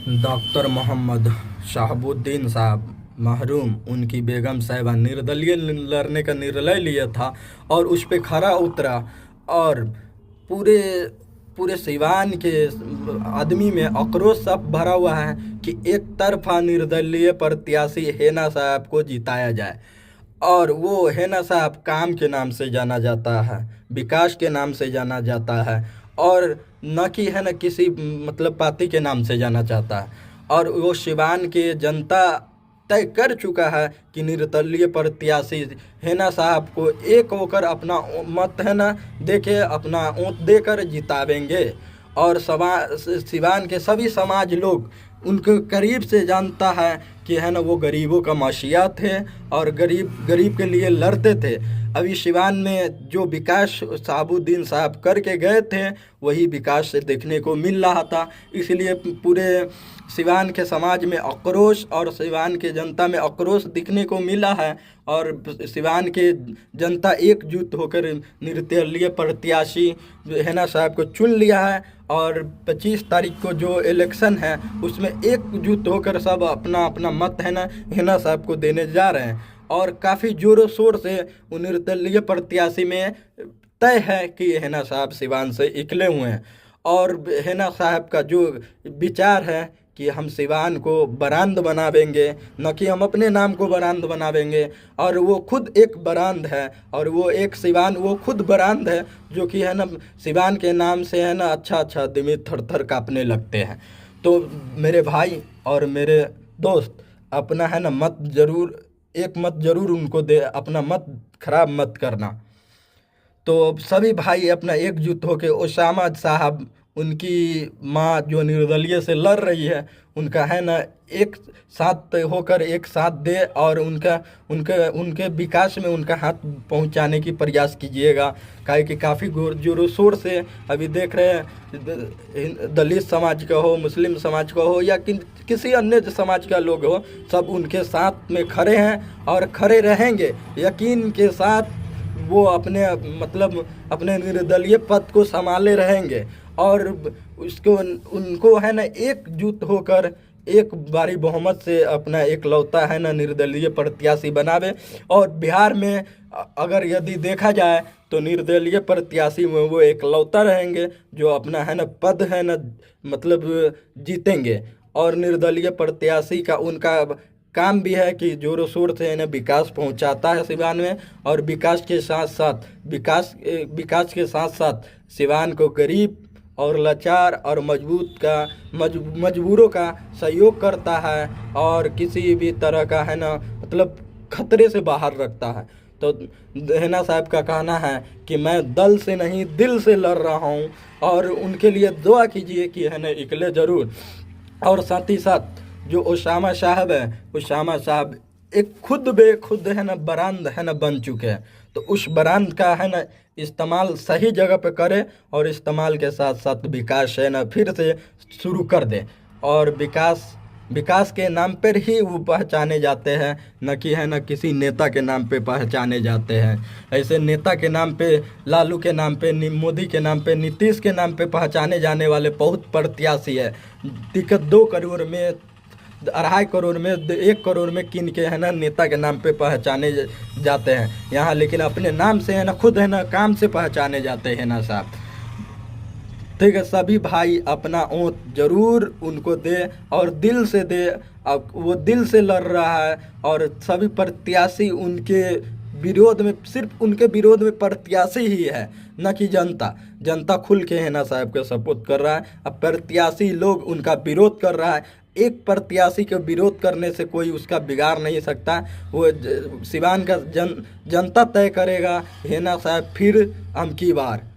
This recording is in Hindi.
डॉक्टर मोहम्मद शहाबुद्दीन साहब मरहूम उनकी बेगम साहिबा निर्दलीय लड़ने का निर्णय लिया था और उस पे खरा उतरा। और पूरे पूरे सिवान के आदमी में आक्रोश सब भरा हुआ है कि एक तरफा निर्दलीय प्रत्याशी हेना साहब को जिताया जाए। और वो हेना साहब काम के नाम से जाना जाता है, विकास के नाम से जाना जाता है, और न कि है न किसी मतलब पार्टी के नाम से जाना चाहता है। और वो सिवान के जनता तय कर चुका है कि निर्दलीय प्रत्याशी हेना साहब को एक होकर अपना मत है ना देके अपना वोट देकर जितावेंगे। और सिवान के सभी समाज लोग उनके करीब से जानता है कि है ना वो गरीबों का मसीहा थे और गरीब के लिए लड़ते थे। अभी सिवान में जो विकास शहाबुद्दीन साहब करके गए थे वही विकास से देखने को मिल रहा था। इसलिए पूरे सिवान के समाज में आक्रोश और सिवान के जनता में आक्रोश दिखने को मिला है। और सिवान के जनता एकजुट होकर निर्दलीय प्रत्याशी हेना साहब को चुन लिया है। और 25 तारीख को जो इलेक्शन है उसमें एकजुट होकर सब अपना अपना मत है ना हेना साहब को देने जा रहे हैं। और काफ़ी ज़ोरों शोर से निर्दलीय प्रत्याशी में तय है कि हेना साहब सिवान से निकले हुए हैं। और हेना साहब का जो विचार है कि हम सिवान को ब्रांड बनावेंगे, न कि हम अपने नाम को ब्रांड बनावेंगे। और वो खुद एक ब्रांड है और वो एक सिवान वो खुद ब्रांड है जो कि है ना सिवान के नाम से है ना अच्छा आदमी थर थर काँपने लगते हैं। तो मेरे भाई और मेरे दोस्त अपना है ना मत ज़रूर एक मत ज़रूर उनको दे, अपना मत खराब मत करना। तो सभी भाई अपना एकजुट होकर ओसामा साहब उनकी माँ जो निर्दलीय से लड़ रही है उनका है ना एक साथ होकर एक साथ दे और उनका उनके उनके विकास में उनका हाथ पहुंचाने की प्रयास कीजिएगा। काहे कि काफ़ी जोरों शोर से अभी देख रहे हैं दलित समाज का हो, मुस्लिम समाज का हो या किसी अन्य समाज का लोग हो, सब उनके साथ में खड़े हैं और खड़े रहेंगे। यकीन के साथ वो अपने मतलब अपने निर्दलीय पद को संभाले रहेंगे और उसको उनको है ना एकजुट होकर एक बारी बहुमत से अपना एक लौता है ना निर्दलीय प्रत्याशी बनावे। और बिहार में अगर यदि देखा जाए तो निर्दलीय प्रत्याशी में वो एक लौता रहेंगे जो अपना है ना पद है ना मतलब जीतेंगे। और निर्दलीय प्रत्याशी का उनका काम भी है कि जोरों शोर से इन्हें विकास पहुंचाता है सिवान में। और विकास के साथ साथ सिवान को गरीब और लाचार और मजबूरों का सहयोग करता है और किसी भी तरह का है ना मतलब खतरे से बाहर रखता है। तो हेना साहब का कहना है कि मैं दल से नहीं दिल से लड़ रहा हूँ और उनके लिए दुआ कीजिए कि है ना निकले ज़रूर। और साथ ही साथ जो ओसामा साहब है, ओसामा साहब एक खुद बेखुद है ना ब्रांड है ना बन चुके हैं। तो उस ब्रांड का है ना इस्तेमाल सही जगह पे करें और इस्तेमाल के साथ साथ विकास है ना फिर से शुरू कर दें। और विकास के नाम पर ही वो पहचाने जाते हैं, न कि है ना किसी नेता के नाम पे पहचाने जाते हैं। ऐसे नेता के नाम पे, लालू के नाम पे, मोदी के नाम पे, नीतीश के नाम पे पहचाने जाने वाले बहुत प्रत्याशी है। दिक्कत 2 करोड़ में, 2.5 करोड़ में, 1 करोड़ में किन के है ना नेता के नाम पे पहचाने जाते हैं यहाँ, लेकिन अपने नाम से है ना खुद है ना काम से पहचाने जाते हैं ना साहब। ठीक है, सभी भाई अपना वोट जरूर उनको दे और दिल से दे। अब वो दिल से लड़ रहा है और सभी प्रत्याशी उनके विरोध में, सिर्फ उनके विरोध में प्रत्याशी ही है, न कि जनता खुल के हेना साहब को सपोर्ट कर रहा है। अब प्रत्याशी लोग उनका विरोध कर रहा है। एक प्रत्याशी के विरोध करने से कोई उसका बिगाड़ नहीं सकता। वो सिवान का जनता तय करेगा हेना साहब फिर अबकी बार